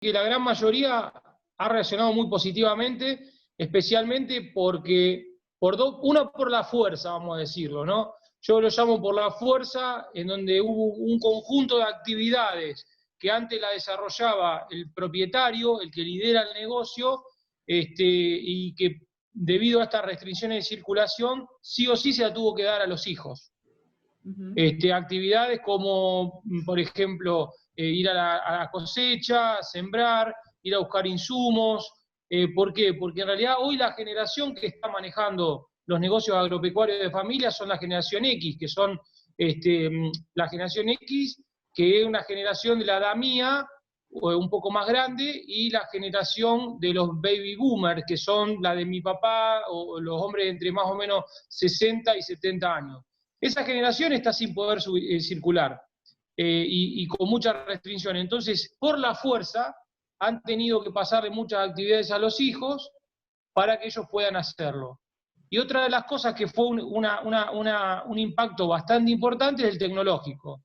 que la gran mayoría ha reaccionado muy positivamente, especialmente porque, una por la fuerza, vamos a decirlo, ¿no? Yo lo llamo por la fuerza, en donde hubo un conjunto de actividades que antes la desarrollaba el propietario, el que lidera el negocio, y que debido a estas restricciones de circulación, sí o sí se la tuvo que dar a los hijos. Actividades como, por ejemplo, ir a la cosecha, sembrar, ir a buscar insumos. ¿Por qué? Porque en realidad hoy la generación que está manejando los negocios agropecuarios de familia son la generación X, que son la generación X, que es una generación de la edad mía, un poco más grande, y la generación de los baby boomers, que son la de mi papá, o los hombres entre más o menos 60 y 70 años. Esa generación está sin poder circular y con muchas restricciones. Entonces, por la fuerza, han tenido que pasarle muchas actividades a los hijos para que ellos puedan hacerlo. Y otra de las cosas que fue un impacto bastante importante es el tecnológico.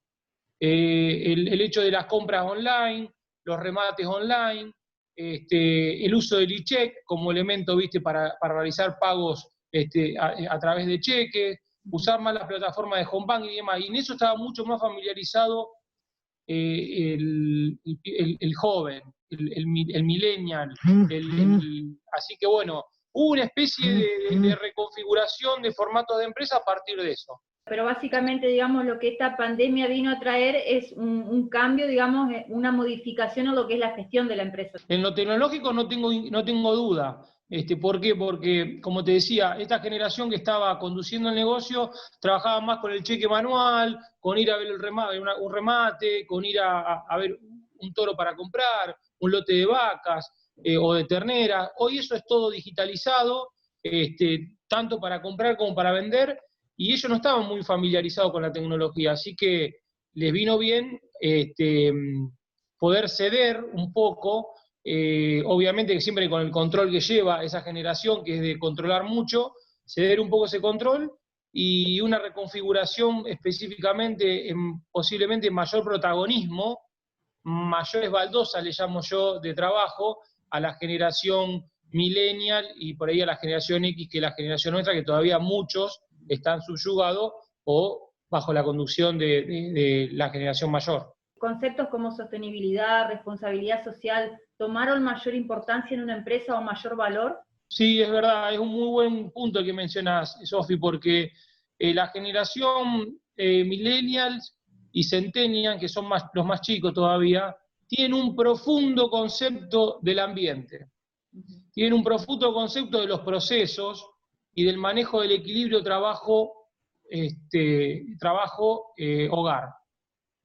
El hecho de las compras online, los remates online, el uso del e-check como elemento, ¿viste?, para realizar pagos a través de cheques, usar más las plataformas de home banking y demás. Y en eso estaba mucho más familiarizado el joven, el millennial. Así que bueno, hubo una especie de reconfiguración de formatos de empresa a partir de eso. Pero básicamente, digamos, lo que esta pandemia vino a traer es un cambio, digamos, una modificación a lo que es la gestión de la empresa. En lo tecnológico no tengo duda. ¿Por qué? Porque, como te decía, esta generación que estaba conduciendo el negocio trabajaba más con el cheque manual, con ir a ver un remate, con ir a ver un toro para comprar, un lote de vacas o de terneras. Hoy eso es todo digitalizado, tanto para comprar como para vender, y ellos no estaban muy familiarizados con la tecnología, así que les vino bien poder ceder un poco, obviamente que siempre con el control que lleva esa generación, que es de controlar mucho, ceder un poco ese control y una reconfiguración específicamente, posiblemente mayor protagonismo, mayores baldosas, le llamo yo, de trabajo a la generación millennial y por ahí a la generación X, que es la generación nuestra, que todavía muchos están subyugados o bajo la conducción de la generación mayor. Conceptos como sostenibilidad, responsabilidad social, ¿tomaron mayor importancia en una empresa o mayor valor? Sí, es verdad, es un muy buen punto el que mencionás, Sofi, porque la generación millennials y centennials, que son los más chicos todavía, tienen un profundo concepto del ambiente, tienen un profundo concepto de los procesos y del manejo del equilibrio trabajo-hogar.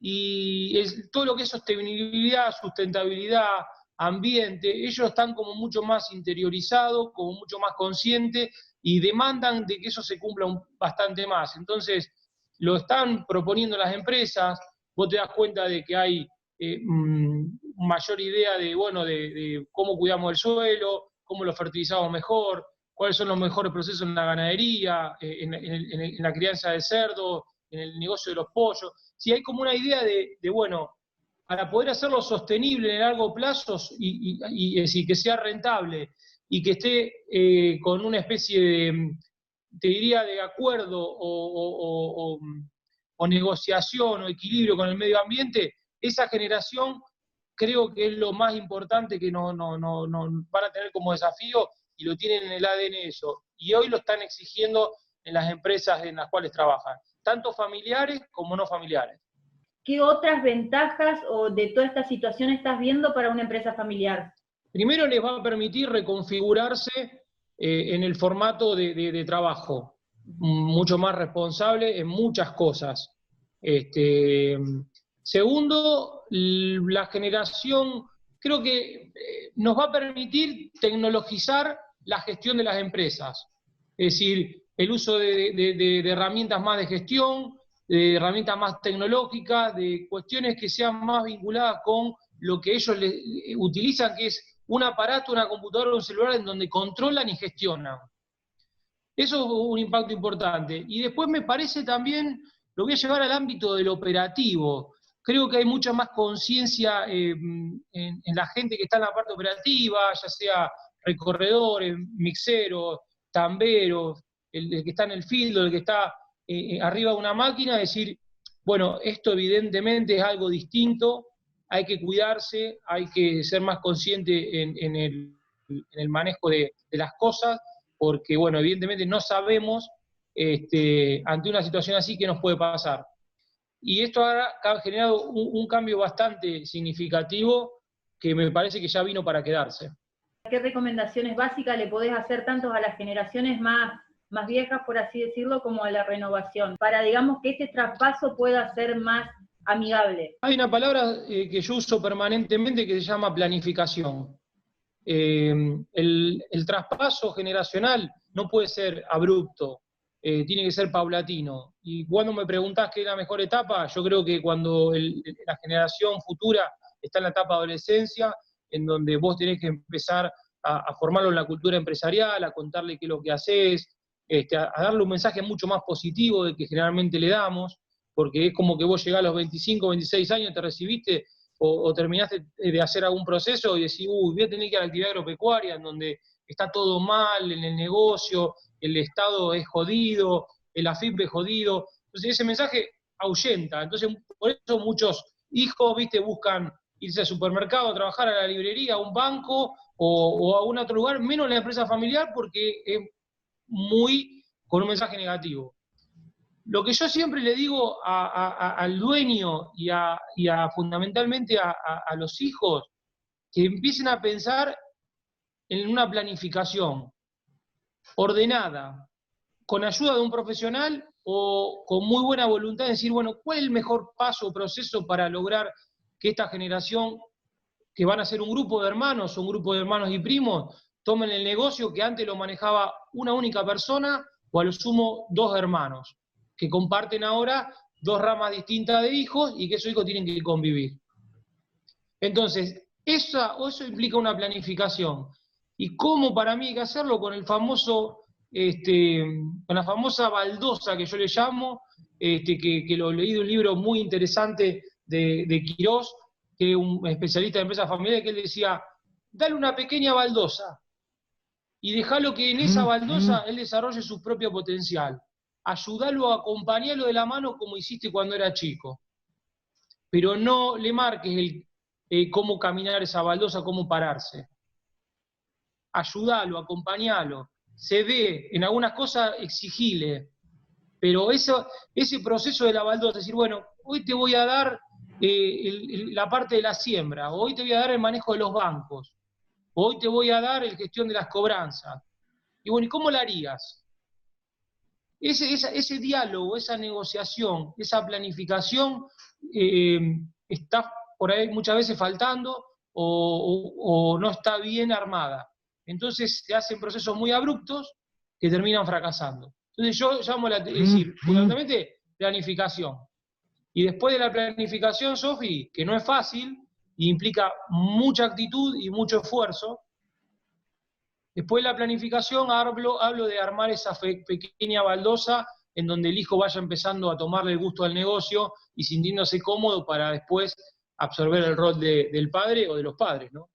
Y todo lo que es sostenibilidad, sustentabilidad, ambiente, ellos están como mucho más interiorizados, como mucho más conscientes y demandan de que eso se cumpla bastante más. Entonces, lo están proponiendo las empresas, vos te das cuenta de que hay mayor idea de cómo cuidamos el suelo, cómo lo fertilizamos mejor, cuáles son los mejores procesos en la ganadería, en la crianza de cerdo, en el negocio de los pollos. Si hay como una idea bueno, para poder hacerlo sostenible en el largo plazo y es decir, que sea rentable y que esté con una especie de, te diría, de acuerdo o negociación o equilibrio con el medio ambiente, esa generación creo que es lo más importante que no van a tener como desafío y lo tienen en el ADN eso. Y hoy lo están exigiendo en las empresas en las cuales trabajan, tanto familiares como no familiares. ¿Qué otras ventajas o de toda esta situación estás viendo para una empresa familiar? Primero les va a permitir reconfigurarse en el formato de trabajo, mucho más responsable en muchas cosas. Segundo, la generación, creo que nos va a permitir tecnologizar la gestión de las empresas. Es decir, el uso de herramientas más de gestión, de herramientas más tecnológicas, de cuestiones que sean más vinculadas con lo que ellos utilizan, que es un aparato, una computadora o un celular en donde controlan y gestionan. Eso es un impacto importante. Y después me parece también, lo voy a llevar al ámbito del operativo. creo que hay mucha más conciencia en la gente que está en la parte operativa, ya sea recorredores, mixeros, tamberos, el que está en el field, el que está arriba de una máquina, decir, bueno, esto evidentemente es algo distinto, hay que cuidarse, hay que ser más consciente en el manejo de las cosas, porque, bueno, evidentemente no sabemos ante una situación así qué nos puede pasar. Y esto ha generado un cambio bastante significativo que me parece que ya vino para quedarse. ¿Qué recomendaciones básicas le podés hacer tanto a las generaciones más viejas, por así decirlo, como a la renovación, para, digamos, que este traspaso pueda ser más amigable? Hay una palabra que yo uso permanentemente que se llama planificación. El traspaso generacional no puede ser abrupto, tiene que ser paulatino. Y cuando me preguntás qué es la mejor etapa, yo creo que cuando la generación futura está en la etapa de adolescencia, en donde vos tenés que empezar a formarlo en la cultura empresarial, a contarle qué es lo que haces, a darle un mensaje mucho más positivo del que generalmente le damos, porque es como que vos llegás a los 25, 26 años, te recibiste o terminaste de hacer algún proceso y decís, voy a tener que ir a la actividad agropecuaria, en donde está todo mal en el negocio, el Estado es jodido, el AFIP es jodido. Entonces ese mensaje ahuyenta. Entonces por eso muchos hijos, buscan irse al supermercado, a trabajar a la librería, a un banco o a un otro lugar, menos la empresa familiar, porque es muy con un mensaje negativo. Lo que yo siempre le digo al dueño y fundamentalmente a los hijos, que empiecen a pensar en una planificación ordenada, con ayuda de un profesional o con muy buena voluntad de decir, bueno, ¿cuál es el mejor paso o proceso para lograr que esta generación, que van a ser un grupo de hermanos y primos, tomen el negocio que antes lo manejaba una única persona o a lo sumo 2 hermanos, que comparten ahora 2 ramas distintas de hijos y que esos hijos tienen que convivir? Entonces, eso implica una planificación. ¿Y cómo para mí hay que hacerlo? Con el famoso, con la famosa baldosa que yo le llamo, que lo leí de un libro muy interesante de Quirós, que es un especialista de empresas familiares, que él decía, dale una pequeña baldosa y dejalo que en esa baldosa él desarrolle su propio potencial. Ayúdalo, acompañalo de la mano como hiciste cuando era chico. Pero no le marques cómo caminar esa baldosa, cómo pararse. Ayúdalo, acompañalo. Se ve, en algunas cosas exigile, pero ese proceso de la baldosa, decir, bueno, hoy te voy a dar la parte de la siembra, hoy te voy a dar el manejo de los bancos, hoy te voy a dar la gestión de las cobranzas. Y bueno, ¿y cómo la harías? Ese diálogo, esa negociación, esa planificación está por ahí muchas veces faltando o no está bien armada. Entonces se hacen procesos muy abruptos que terminan fracasando. Entonces yo llamo decir, fundamentalmente, planificación. Y después de la planificación, Sofi, que no es fácil, y implica mucha actitud y mucho esfuerzo, después de la planificación hablo de armar esa pequeña baldosa en donde el hijo vaya empezando a tomarle el gusto al negocio y sintiéndose cómodo para después absorber el rol del padre o de los padres, ¿no?